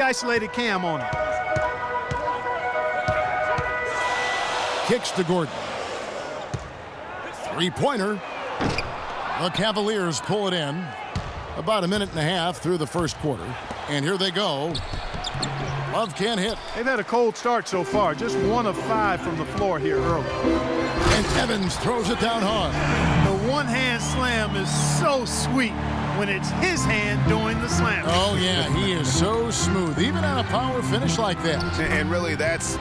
isolated Cam on it. Kicks to Gordon. Three-pointer. The Cavaliers pull it in. About a minute and a half through the first quarter. And here they go. Love can't hit. They've had a cold start so far. Just 1 of 5 from the floor here early. And Evans throws it down hard. The one-hand slam is so sweet when it's his hand doing the slam. Oh, yeah, he is so smooth, even on a power finish like that. And really, that's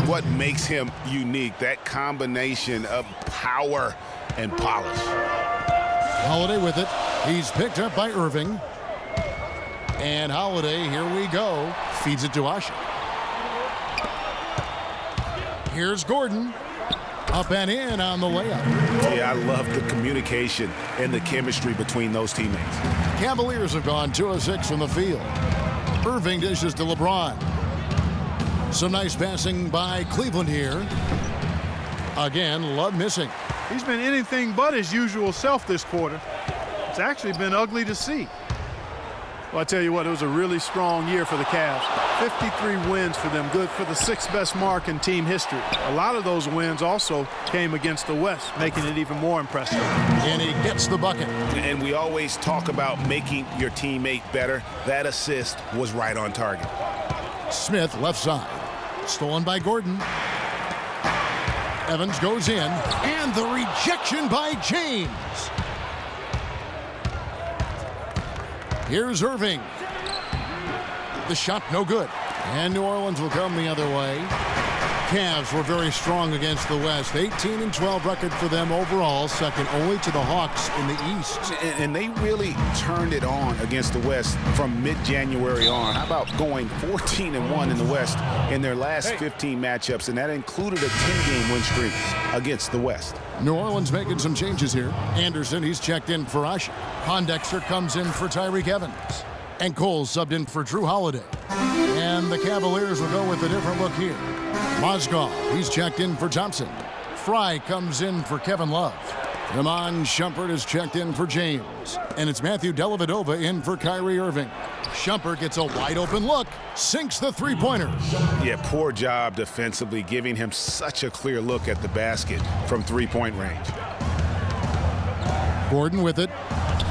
what makes him unique, that combination of power and polish. Holiday with it. He's picked up by Irving. And Holiday, here we go, feeds it to Asha. Here's Gordon. Up and in on the layup. Yeah, I love the communication and the chemistry between those teammates. Cavaliers have gone 2 of 6 from the field. Irving dishes to LeBron. Some nice passing by Cleveland here. Again, Love missing. He's been anything but his usual self this quarter. It's actually been ugly to see. Well, I tell you what, it was a really strong year for the Cavs. 53 wins for them, good for the 6th best mark in team history. A lot of those wins also came against the West, making it even more impressive. And he gets the bucket. And we always talk about making your teammate better. That assist was right on target. Smith left side. Stolen by Gordon. Evans goes in. And the rejection by James. Here's Irving. The shot no good. And New Orleans will come the other way. Cavs were very strong against the West. 18-12 record for them overall, second only to the Hawks in the East. And they really turned it on against the West from mid-January on. How about going 14-1 in the West in their last 15 matchups, and that included a 10-game win streak against the West. New Orleans making some changes here. Anderson, he's checked in for Asha. Pondexter comes in for Tyreke Evans. And Cole subbed in for Drew Holiday. And the Cavaliers will go with a different look here. Mozgov, he's checked in for Thompson. Fry comes in for Kevin Love. Iman Shumpert is checked in for James. And it's Matthew Dellavedova in for Kyrie Irving. Shumpert gets a wide open look, sinks the three-pointer. Yeah, poor job defensively, giving him such a clear look at the basket from three-point range. Gordon with it,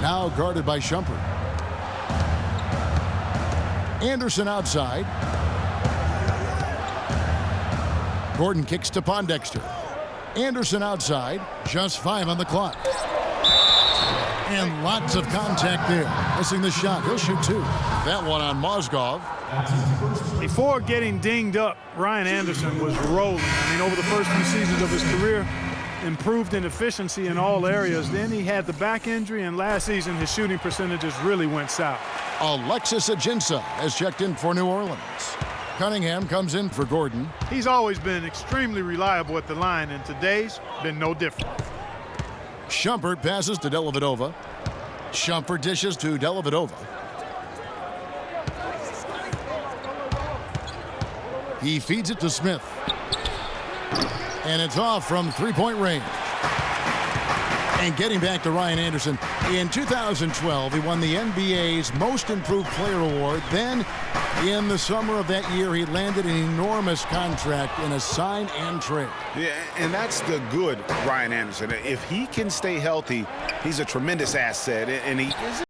now guarded by Shumpert. Anderson outside. Gordon kicks to Pondexter. Anderson outside, just 5 on the clock. And lots of contact there. Missing the shot, he'll shoot 2. That one on Mozgov. Before getting dinged up, Ryan Anderson was rolling. I mean, over the first few seasons of his career, improved in efficiency in all areas. Then he had the back injury, and last season his shooting percentages really went south. Alexis Ajinça has checked in for New Orleans. Cunningham comes in for Gordon. He's always been extremely reliable at the line, and today's been no different. Shumpert passes to Dellavedova. Shumpert dishes to Dellavedova. He feeds it to Smith. And it's off from three-point range. And getting back to Ryan Anderson, in 2012, he won the NBA's Most Improved Player Award. Then, in the summer of that year, he landed an enormous contract in a sign and trade. Yeah, and that's the good Ryan Anderson. If he can stay healthy, he's a tremendous asset, and he is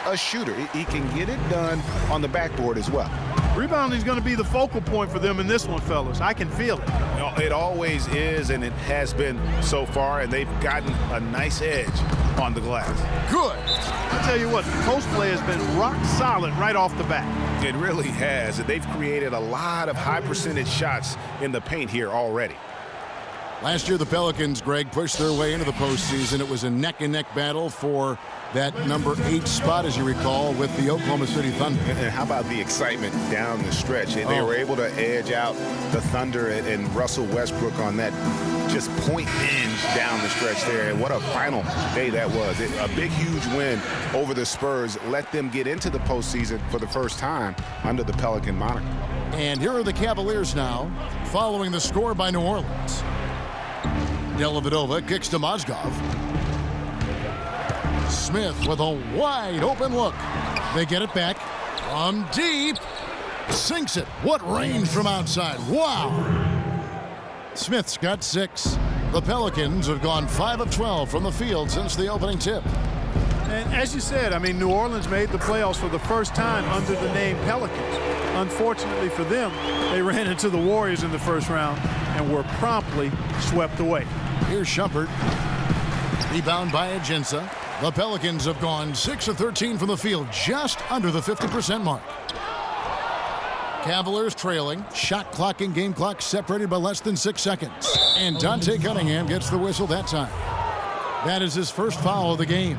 a shooter. He can get it done on the backboard as well. Rebounding is going to be the focal point for them in this one, fellas. I can feel it. You know, it always is, and it has been so far, and they've gotten a nice edge on the glass. Good. I tell you what, the post play has been rock solid right off the bat. It really has. They've created a lot of high percentage shots in the paint here already. Last year, the Pelicans, Greg, pushed their way into the postseason. It was a neck-and-neck battle for that number 8 spot, as you recall, with the Oklahoma City Thunder. And how about the excitement down the stretch? They were able to edge out the Thunder and Russell Westbrook on that just point binge down the stretch there. And what a final day that was. A big, huge win over the Spurs let them get into the postseason for the first time under the Pelican moniker. And here are the Cavaliers now, following the score by New Orleans. Dellavedova kicks to Mozgov. Smith with a wide open look. They get it back from deep. Sinks it. What range from outside. Wow. Smith's got 6. The Pelicans have gone 5 of 12 from the field since the opening tip. And as you said, I mean, New Orleans made the playoffs for the first time under the name Pelicans. Unfortunately for them, they ran into the Warriors in the first round and were promptly swept away. Here's Shumpert. Rebound by Ajinça. The Pelicans have gone 6 of 13 from the field, just under the 50% mark. Cavaliers trailing. Shot clock and game clock separated by less than 6 seconds. And Dante Cunningham gets the whistle that time. That is his first foul of the game.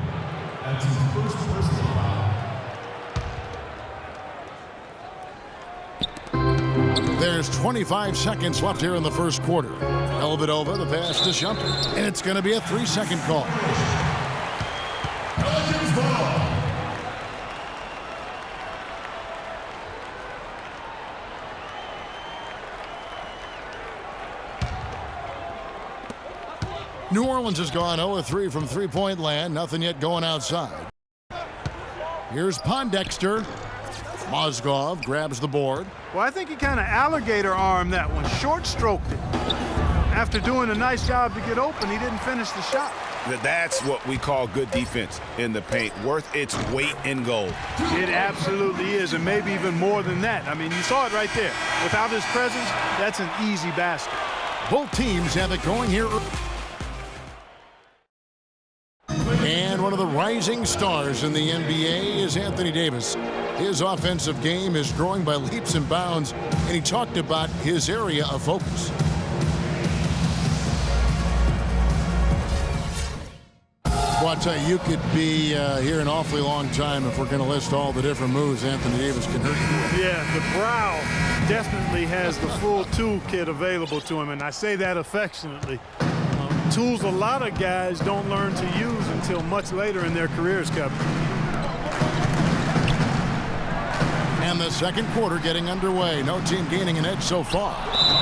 There's 25 seconds left here in the first quarter. Dellavedova, the pass to Shumpert. And it's going to be a 3-second call. New Orleans has gone 0-3 from three-point land. Nothing yet going outside. Here's Pondexter. Mozgov grabs the board. Well, I think he kind of alligator armed that one, short stroked it. After doing a nice job to get open, he didn't finish the shot. That's what we call good defense in the paint, worth its weight in gold. It absolutely is, and maybe even more than that. I mean, you saw it right there. Without his presence, that's an easy basket. Both teams have it going here. And one of the rising stars in the NBA is Anthony Davis. His offensive game is growing by leaps and bounds, and he talked about his area of focus. Well, I'll tell you, you could be here an awfully long time if we're going to list all the different moves Anthony Davis can hurt you with. Yeah, the brow definitely has the full toolkit available to him, and I say that affectionately. Tools a lot of guys don't learn to use until much later in their careers, Kevin. And the second quarter getting underway. No team gaining an edge so far.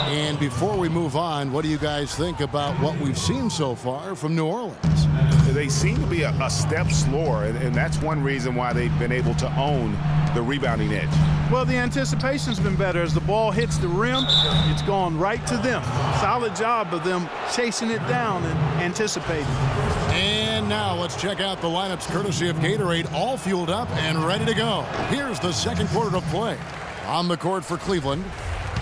And before we move on, what do you guys think about what we've seen so far from New Orleans? They seem to be a step slower, and that's one reason why they've been able to own the rebounding edge. Well, the anticipation's been better. As the ball hits the rim, it's gone right to them. Solid job of them chasing it down and anticipating. And now let's check out the lineups courtesy of Gatorade, all fueled up and ready to go. Here's the second quarter of play. On the court for Cleveland,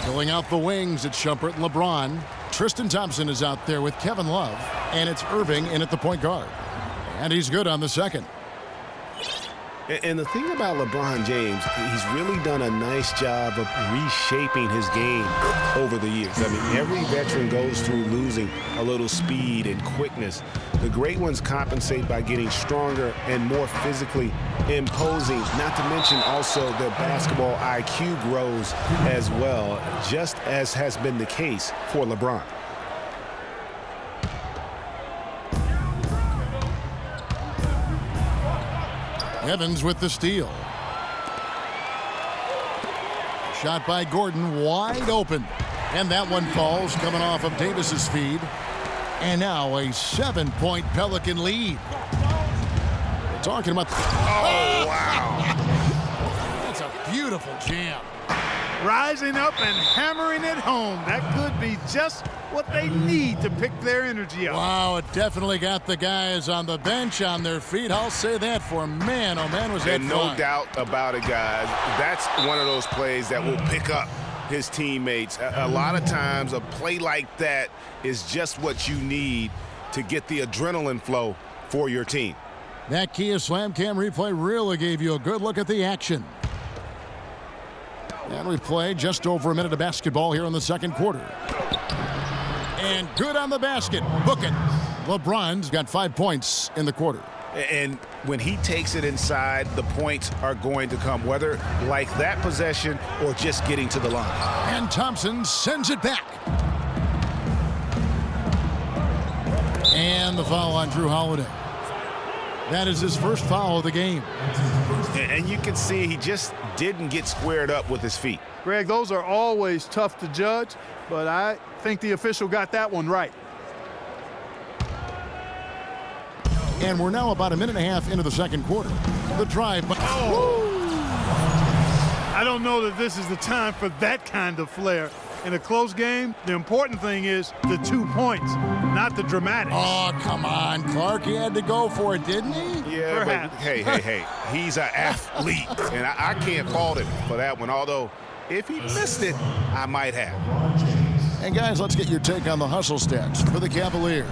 filling out the wings, it's Shumpert and LeBron. Tristan Thompson is out there with Kevin Love, and it's Irving in at the point guard. And he's good on the second. And the thing about LeBron James, he's really done a nice job of reshaping his game over the years. I mean, every veteran goes through losing a little speed and quickness. The great ones compensate by getting stronger and more physically imposing, not to mention also their basketball IQ grows as well, just as has been the case for LeBron. Evans with the steal. Shot by Gordon, wide open. And that one falls, coming off of Davis's feed. And now a 7-point Pelican lead. We're talking about... Oh, wow. That's a beautiful jam. Rising up and hammering it home. That could be just what they need to pick their energy up. Wow, it definitely got the guys on the bench on their feet. I'll say that for man. Oh, man, was that And fun. no doubt about it, guys. That's one of those plays that will pick up his teammates. A lot of times, a play like that is just what you need to get the adrenaline flow for your team. That Kia Slam Cam replay really gave you a good look at the action. And we play just over a minute of basketball here in the second quarter. And good on the basket. Book it. LeBron's got 5 points in the quarter. And when he takes it inside, the points are going to come, whether like that possession or just getting to the line. And Thompson sends it back. And the foul on Drew Holiday. That is his first foul of the game. And you can see he just didn't get squared up with his feet. Greg, those are always tough to judge, but I think the official got that one right. And we're now about a minute and a half into the second quarter. The drive, but I don't know that this is the time for that kind of flair. In a close game, the important thing is the 2 points, not the dramatics. Oh, come on, Clark. He had to go for it, didn't he? Yeah, Perhaps. but hey. He's an athlete, and I can't fault him for that one. Although, if he missed it, I might have. And, guys, let's get your take on the hustle stats for the Cavaliers.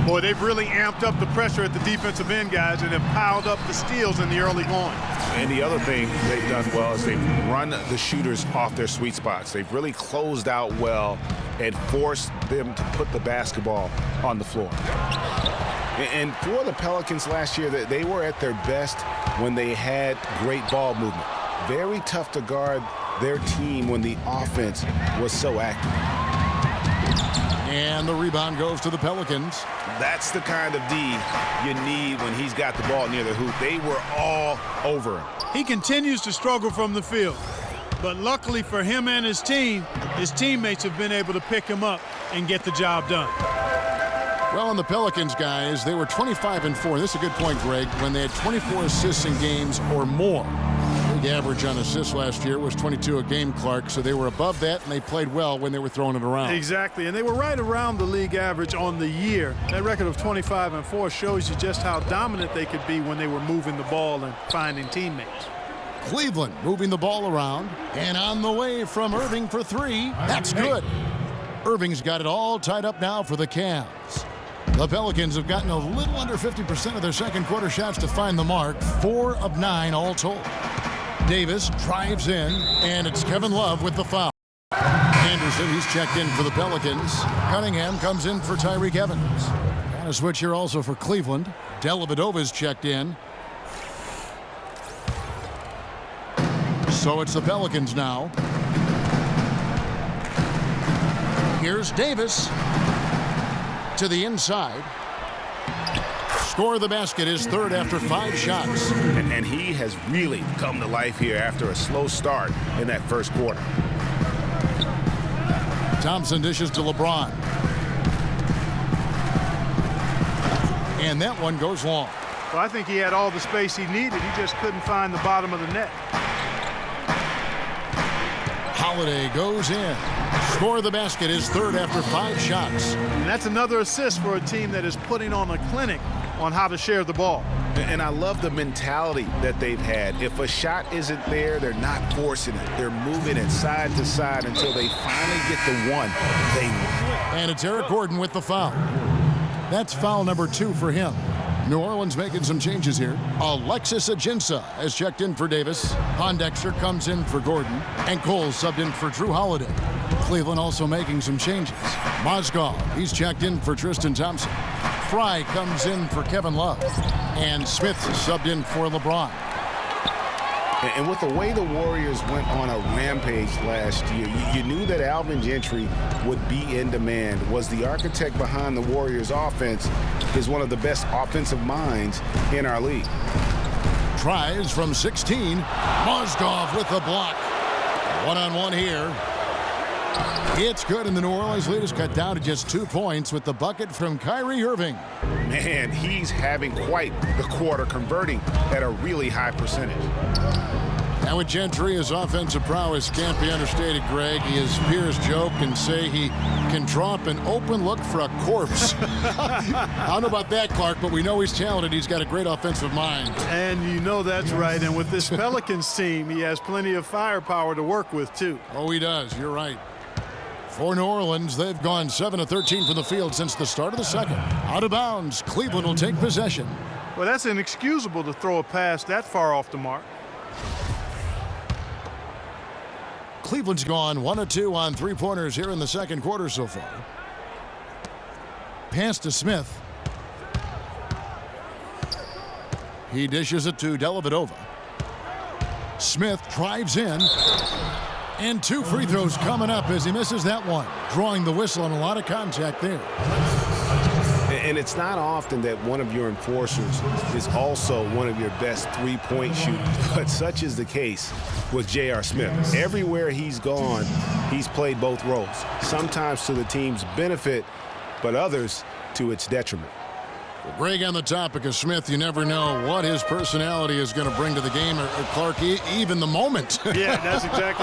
Boy, they've really amped up the pressure at the defensive end, guys, and have piled up the steals in the early going. And the other thing they've done well is they've run the shooters off their sweet spots. They've really closed out well and forced them to put the basketball on the floor. And for the Pelicans last year, they were at their best when they had great ball movement. Very tough to guard their team when the offense was so active. And the rebound goes to the Pelicans. That's the kind of D you need when he's got the ball near the hoop. They were all over him. He continues to struggle from the field. But luckily for him and his team, his teammates have been able to pick him up and get the job done. Well, on the Pelicans, guys, they were 25-4. This is a good point, Greg, when they had 24 assists in games or more. The average on assists last year was 22 a game, Clark, so they were above that, and they played well when they were throwing it around. Exactly, and they were right around the league average on the year. That record of 25-4 shows you just how dominant they could be when they were moving the ball and finding teammates. Cleveland moving the ball around, and on the way from Irving for three. That's good. Irving's got it all tied up now for the Cavs. The Pelicans have gotten a little under 50% of their second quarter shots to find the mark, 4 of 9 all told. Davis drives in, and it's Kevin Love with the foul. Anderson, he's checked in for the Pelicans. Cunningham comes in for Tyreke Evans. And a switch here also for Cleveland. Dellavedova's checked in. So it's the Pelicans now. Here's Davis to the inside. Score the basket, his third after 5 shots. And he has really come to life here after a slow start in that first quarter. Thompson dishes to LeBron. And that one goes long. Well, I think he had all the space he needed. He just couldn't find the bottom of the net. Holiday goes in. Score the basket, his third after 5 shots. And that's another assist for a team that is putting on a clinic on how to share the ball. And I love the mentality that they've had. If a shot isn't there, they're not forcing it. They're moving it side to side until they finally get the one they want. And it's Eric Gordon with the foul. That's foul number 2 for him. New Orleans making some changes here. Alexis Ajinça has checked in for Davis. Pondexter comes in for Gordon. And Cole subbed in for Drew Holiday. Cleveland also making some changes. Mozgov, he's checked in for Tristan Thompson. Fry comes in for Kevin Love. And Smith subbed in for LeBron. And with the way the Warriors went on a rampage last year, you knew that Alvin Gentry would be in demand. Was the architect behind the Warriors' offense, is one of the best offensive minds in our league. Tries from 16. Mozgov with the block. One-on-one here. It's good, and the New Orleans lead is cut down to just 2 points with the bucket from Kyrie Irving. Man, he's having quite the quarter, converting at a really high percentage. Now with Gentry, his offensive prowess can't be understated, Greg. His peers joke and say he can draw up an open look for a corpse. I don't know about that, Clark, but we know he's talented. He's got a great offensive mind. And you know that's right. And with this Pelicans team, he has plenty of firepower to work with, too. Oh, he does. You're right. For New Orleans, they've gone 7 of 13 from the field since the start of the second. Out of bounds, Cleveland will take possession. Well, that's inexcusable to throw a pass that far off the mark. Cleveland's gone 1 of 2 on 3-pointers here in the second quarter so far. Pass to Smith. He dishes it to Dellavedova. Smith drives in. And 2 free throws coming up as he misses that one. Drawing the whistle and a lot of contact there. And it's not often that one of your enforcers is also one of your best 3-point shooters, but such is the case with J.R. Smith. Everywhere he's gone, he's played both roles, sometimes to the team's benefit, but others to its detriment. Well, Greg, on the topic of Smith, you never know what his personality is going to bring to the game, or Clark, even the moment. Yeah, that's exactly